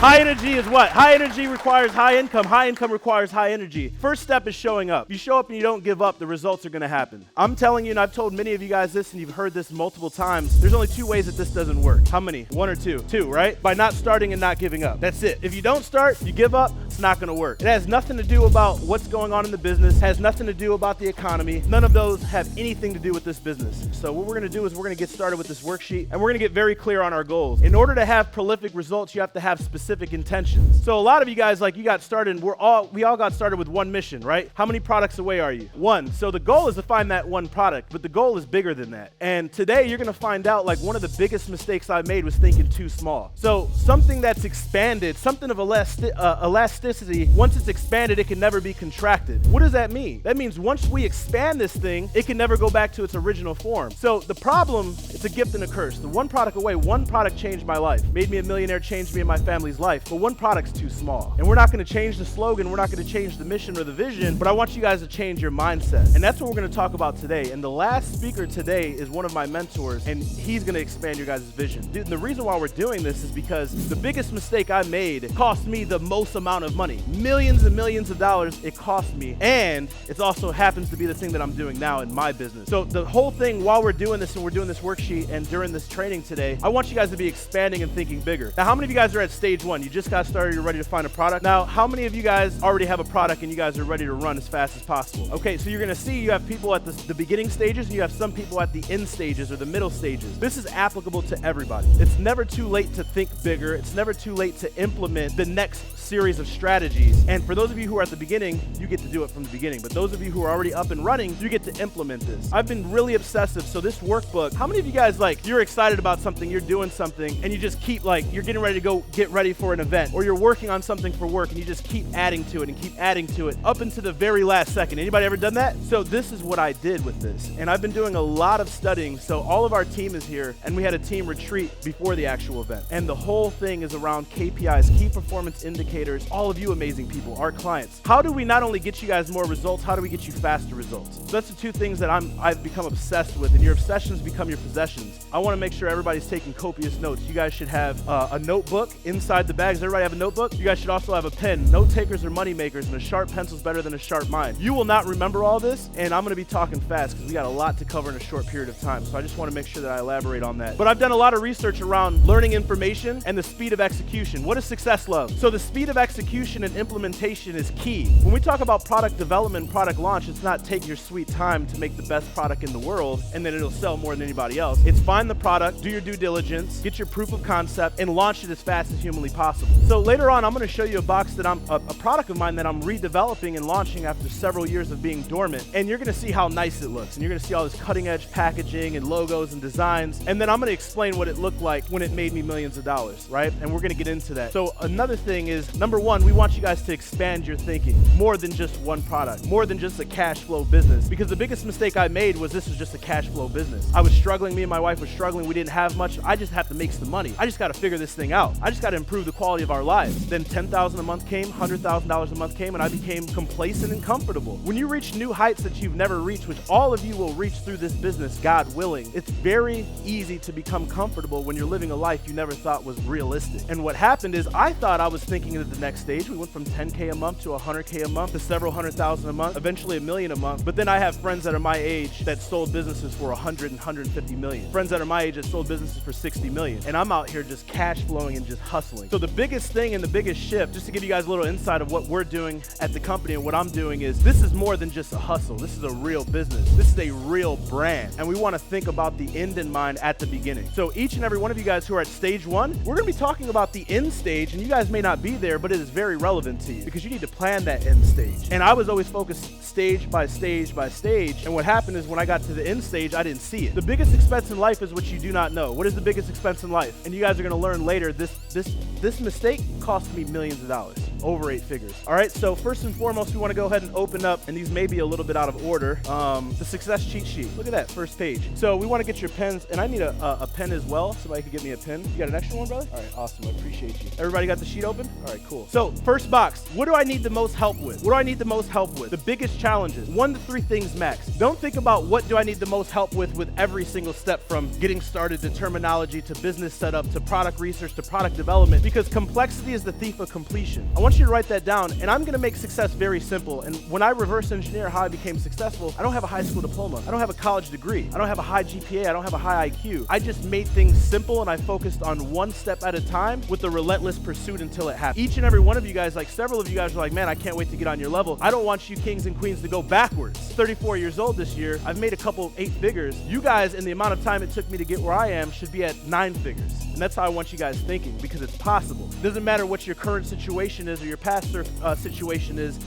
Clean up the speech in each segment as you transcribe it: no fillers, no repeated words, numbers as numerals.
High energy is what? High energy requires high income. High income requires high energy. First step is showing up. You show up and you don't give up, the results are going to happen. I'm telling you, and I've told many of you guys this, and you've heard this multiple times, there's only two ways that this doesn't work. How many? One or two? Two, right? By not starting and not giving up. That's it. If you don't start, you give up, it's not going to work. It has nothing to do about what's going on in the business, has nothing to do about the economy. None of those have anything to do with this business. So what we're going to do is we're going to get started with this worksheet, and we're going to get very clear on our goals. In order to have prolific results, you have to have specific intentions. So a lot of you guys, like, you got started, and we all got started with one mission, right? How many products away are you? One. So the goal is to find that one product, but the goal is bigger than that. And today you're going to find out, like, one of the biggest mistakes I made was thinking too small. So something that's expanded, something of elasticity, once it's expanded, it can never be contracted. What does that mean? That means once we expand this thing, it can never go back to its original form. So the problem, it's a gift and a curse. The one product away, one product changed my life, made me a millionaire, changed me and my family's life, but one product's too small. And we're not going to change the slogan, we're not going to change the mission or the vision, but I want you guys to change your mindset. And that's what we're going to talk about today. And the last speaker today is one of my mentors, and he's going to expand your guys' vision. Dude, the reason why we're doing this is because the biggest mistake I made cost me the most amount of money. Millions and millions of dollars it cost me. And it also happens to be the thing that I'm doing now in my business. So the whole thing, while we're doing this and we're doing this worksheet and during this training today, I want you guys to be expanding and thinking bigger. Now, how many of you guys are at stage one? You just got started, you're ready to find a product. Now, how many of you guys already have a product and you guys are ready to run as fast as possible? Okay, so you're gonna see you have people at the beginning stages and you have some people at the end stages or the middle stages. This is applicable to everybody. It's never too late to think bigger. It's never too late to implement the next series of strategies. And for those of you who are at the beginning, you get to do it from the beginning. But those of you who are already up and running, you get to implement this. I've been really obsessive. So this workbook, how many of you guys, like, you're excited about something, you're doing something, and you just keep, like, you're getting ready to go get ready for an event, or you're working on something for work and you just keep adding to it and keep adding to it up into the very last second. Anybody ever done that? So this is what I did with this. And I've been doing a lot of studying. So all of our team is here, and we had a team retreat before the actual event. And the whole thing is around KPIs, key performance indicators, all of you amazing people, our clients. How do we not only get you guys more results, how do we get you faster results? So that's the two things that I've become obsessed with, and your obsessions become your possessions. I want to make sure everybody's taking copious notes. You guys should have a notebook inside the bags. Everybody have a notebook? You guys should also have a pen. Note takers are money makers, and a sharp pencil is better than a sharp mind. You will not remember all this, and I'm going to be talking fast because we got a lot to cover in a short period of time. So I just want to make sure that I elaborate on that. But I've done a lot of research around learning information and the speed of execution. What does success love? So the speed of execution and implementation is key. When we talk about product development, product launch, it's not take your sweet time to make the best product in the world and then it'll sell more than anybody else. It's find the product, do your due diligence, get your proof of concept, and launch it as fast as humanly possible. So later on, I'm going to show you a box that a product of mine that I'm redeveloping and launching after several years of being dormant. And you're going to see how nice it looks. And you're going to see all this cutting edge packaging and logos and designs. And then I'm going to explain what it looked like when it made me millions of dollars, right? And we're going to get into that. So another thing is, number one, we want you guys to expand your thinking more than just one product, more than just a cash flow business. Because the biggest mistake I made was this was just a cash flow business. I was struggling, me and my wife were struggling, we didn't have much. I just have to make some money. I just got to figure this thing out. I just got to improve the quality of our lives. Then $10,000 a month came, $100,000 a month came, and I became complacent and comfortable. When you reach new heights that you've never reached, which all of you will reach through this business, God willing, it's very easy to become comfortable when you're living a life you never thought was realistic. And what happened is I thought I was thinking of the next stage. We went from 10K a month to 100K a month to several $100,000 a month, eventually $1 million a month. But then I have friends that are my age that sold businesses for 100 and 150 million. Friends that are my age that sold businesses for 60 million. And I'm out here just cash flowing and just hustling. So the biggest thing and the biggest shift, just to give you guys a little insight of what we're doing at the company and what I'm doing, is this is more than just a hustle. This is a real business. This is a real brand. And we want to think about the end in mind at the beginning. So each and every one of you guys who are at stage one, we're going to be talking about the end stage, and you guys may not be there, but it is very relevant to you because you need to plan that end stage. And I was always focused stage by stage by stage. And what happened is when I got to the end stage, I didn't see it. The biggest expense in life is what you do not know. What is the biggest expense in life? And you guys are going to learn later, this mistake cost me millions of dollars. over 8 figures. All right, so first and foremost, we want to go ahead and open up, and these may be a little bit out of order, the success cheat sheet. Look at that, first page. So we want to get your pens, and I need a pen as well. Somebody could get me a pen. You got an extra one, brother? All right, awesome, I appreciate you. Everybody got the sheet open? All right, cool. So first box, what do I need the most help with? What do I need the most help with? The biggest challenges, 1 to 3 things max. Don't think about what do I need the most help with every single step, from getting started to terminology to business setup to product research to product development, because complexity is the thief of completion. I want you to write that down, and I'm gonna make success very simple. And when I reverse engineer how I became successful, I don't have a high school diploma. I don't have a college degree. I don't have a high GPA. I don't have a high IQ. I just made things simple, and I focused on one step at a time with the relentless pursuit until it happened. Each and every one of you guys, like several of you guys are like, man, I can't wait to get on your level. I don't want you kings and queens to go backwards. 34 years old this year. I've made a couple 8 figures. You guys, in the amount of time it took me to get where I am, should be at 9 figures. And that's how I want you guys thinking, because it's possible. It doesn't matter what your current situation is or your past situation is.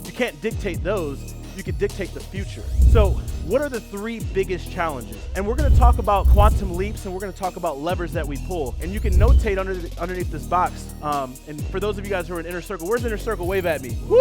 You can't dictate those. You can dictate the future. So what are the 3 biggest challenges? And we're gonna talk about quantum leaps, and we're gonna talk about levers that we pull. And you can notate underneath this box. And for those of you guys who are in Inner Circle, where's Inner Circle? Wave at me. Woo!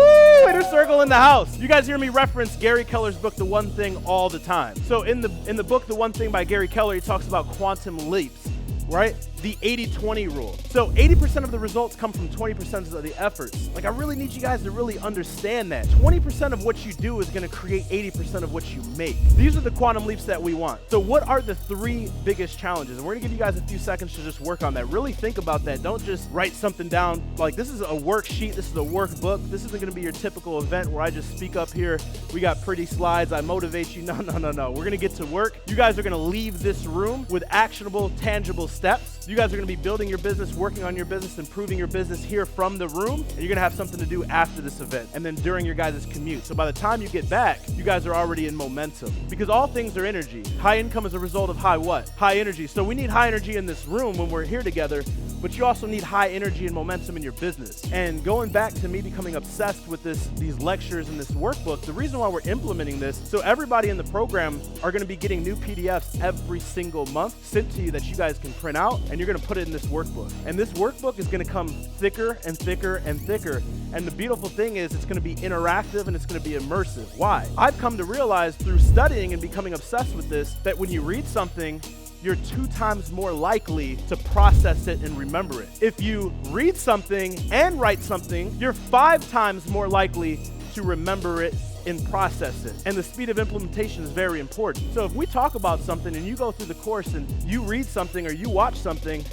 Inner Circle in the house. You guys hear me reference Gary Keller's book, The One Thing, all the time. So in the book, The One Thing by Gary Keller, he talks about quantum leaps, right? The 80-20 rule. So 80% of the results come from 20% of the efforts. Like, I really need you guys to really understand that. 20% of what you do is gonna create 80% of what you make. These are the quantum leaps that we want. So what are the 3 biggest challenges? And we're gonna give you guys a few seconds to just work on that. Really think about that. Don't just write something down. Like, this is a worksheet, this is a workbook. This isn't gonna be your typical event where I just speak up here. We got pretty slides, I motivate you. No. We're gonna get to work. You guys are gonna leave this room with actionable, tangible steps. You guys are gonna be building your business, working on your business, improving your business here from the room, and you're gonna have something to do after this event and then during your guys' commute. So by the time you get back, you guys are already in momentum, because all things are energy. High income is a result of high what? High energy. So we need high energy in this room when we're here together, but you also need high energy and momentum in your business. And going back to me becoming obsessed with these lectures and this workbook, the reason why we're implementing this, so everybody in the program are gonna be getting new PDFs every single month sent to you that you guys can print out, and you're gonna put it in this workbook. And this workbook is gonna come thicker and thicker and thicker. And the beautiful thing is it's gonna be interactive and it's gonna be immersive. Why? I've come to realize through studying and becoming obsessed with this, that when you read something, you're 2 times more likely to process it and remember it. If you read something and write something, you're 5 times more likely to remember it and process it. And the speed of implementation is very important. So if we talk about something and you go through the course and you read something or you watch something,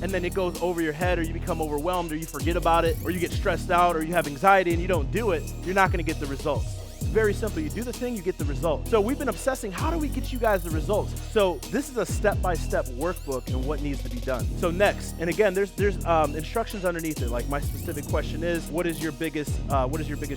and then it goes over your head, or you become overwhelmed, or you forget about it, or you get stressed out, or you have anxiety and you don't do it, you're not gonna get the results. It's very simple. You do the thing, you get the result. So we've been obsessing, how do we get you guys the results? So this is a step-by-step workbook and what needs to be done. So next, and again, there's instructions underneath it. Like, my specific question is, what is your biggest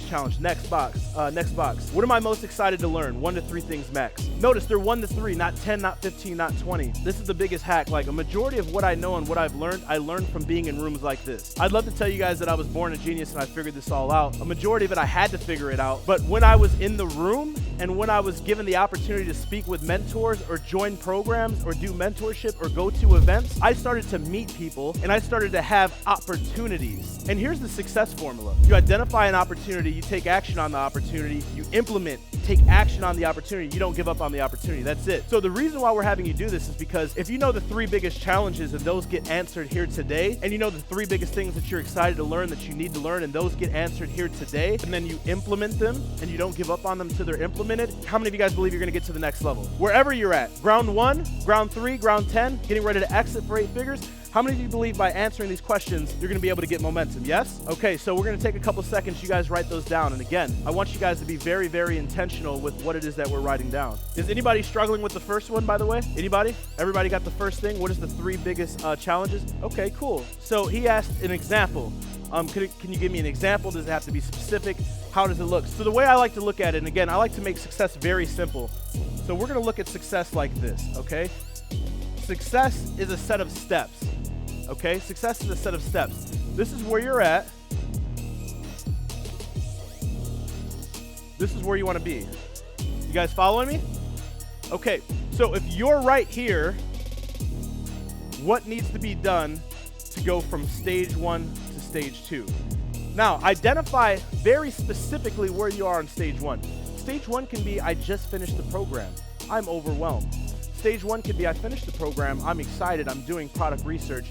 challenge? Next box. What am I most excited to learn? 1 to 3 things max. Notice they're 1 to 3, not 10, not 15, not 20. This is the biggest hack. Like, a majority of what I know and what I've learned, I learned from being in rooms like this. I'd love to tell you guys that I was born a genius and I figured this all out. A majority of it, I had to figure it out. But when I was in the room and when I was given the opportunity to speak with mentors or join programs or do mentorship or go to events, I started to meet people and I started to have opportunities. And here's the success formula. You identify an opportunity, you take action on the opportunity, you implement, take action on the opportunity, you don't give up on the opportunity. That's it. So the reason why we're having you do this is because if you know the 3 biggest challenges and those get answered here today, and you know the 3 biggest things that you're excited to learn that you need to learn and those get answered here today, and then you implement them and you don't give up on them until they're implemented, how many of you guys believe you're gonna get to the next level? Wherever you're at, ground 1, ground 3, ground 10, getting ready to exit for 8 figures, how many of you believe by answering these questions, you're gonna be able to get momentum? Yes? Okay, so we're gonna take a couple seconds. You guys write those down. And again, I want you guys to be very, very intentional with what it is that we're writing down. Is anybody struggling with the first one, by the way? Anybody? Everybody got the first thing? What is the 3 biggest challenges? Okay, cool. So he asked an example. Can you give me an example? Does it have to be specific? How does it look? So the way I like to look at it, and again, I like to make success very simple. So we're gonna look at success like this, okay? Success is a set of steps, okay? Success is a set of steps. This is where you're at. This is where you wanna be. You guys following me? Okay, so if you're right here, what needs to be done to go from stage 1 to stage 2? Now, identify very specifically where you are on stage one. Stage one can be, I just finished the program. I'm overwhelmed. Stage one could be, I finished the program. I'm excited. I'm doing product research.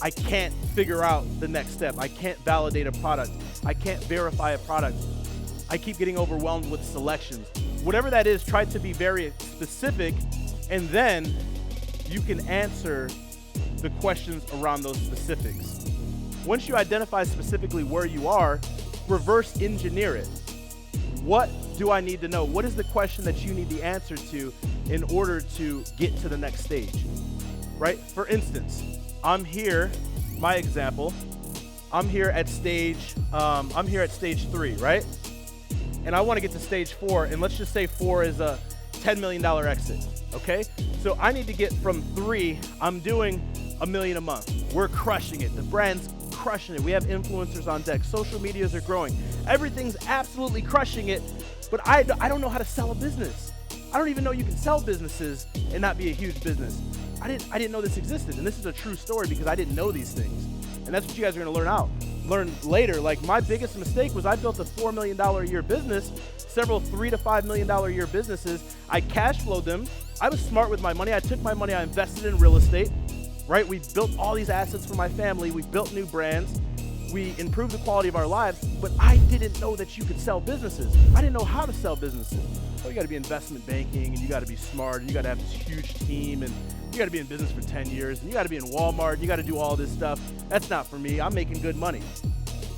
I can't figure out the next step. I can't validate a product. I can't verify a product. I keep getting overwhelmed with selections. Whatever that is, try to be very specific, and then you can answer the questions around those specifics. Once you identify specifically where you are, reverse engineer it. What do I need to know? What is the question that you need the answer to in order to get to the next stage, right? For instance, I'm here, my example, I'm here at stage 3, right? And I want to get to stage 4, and let's just say 4 is a $10 million exit, okay? So I need to get from 3, I'm doing $1 million a month. We're crushing it. The brand's crushing it. We have influencers on deck. Social medias are growing. Everything's absolutely crushing it, but I don't know how to sell a business. I don't even know you can sell businesses and not be a huge business. I didn't know this existed, and this is a true story because I didn't know these things. And that's what you guys are gonna learn later. Like, my biggest mistake was I built a $4 million a year business, several $3 to $5 million a year businesses. I cash flowed them. I was smart with my money. I took my money, I invested in real estate, right? We built all these assets for my family. We built new brands. We improved the quality of our lives, but I didn't know that you could sell businesses. I didn't know how to sell businesses. So you gotta be investment banking, and you gotta be smart, and you gotta have this huge team, and you gotta be in business for 10 years, and you gotta be in Walmart, and you gotta do all this stuff. That's not for me. I'm making good money.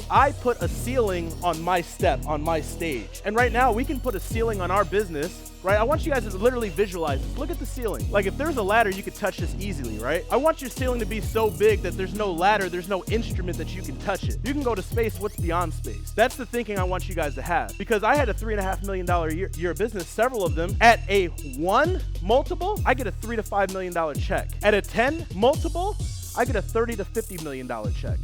I put a ceiling on my step, on my stage. And right now, we can put a ceiling on our business, right? I want you guys to literally visualize this. Look at the ceiling. Like, if there's a ladder, you could touch this easily, right? I want your ceiling to be so big that there's no ladder, there's no instrument that you can touch it. You can go to space. What's beyond space? That's the thinking I want you guys to have. Because I had a $3.5 million year business, several of them. At a 1 multiple, I get a $3 to $5 million check. At a 10 multiple, I get a $30 to $50 million check.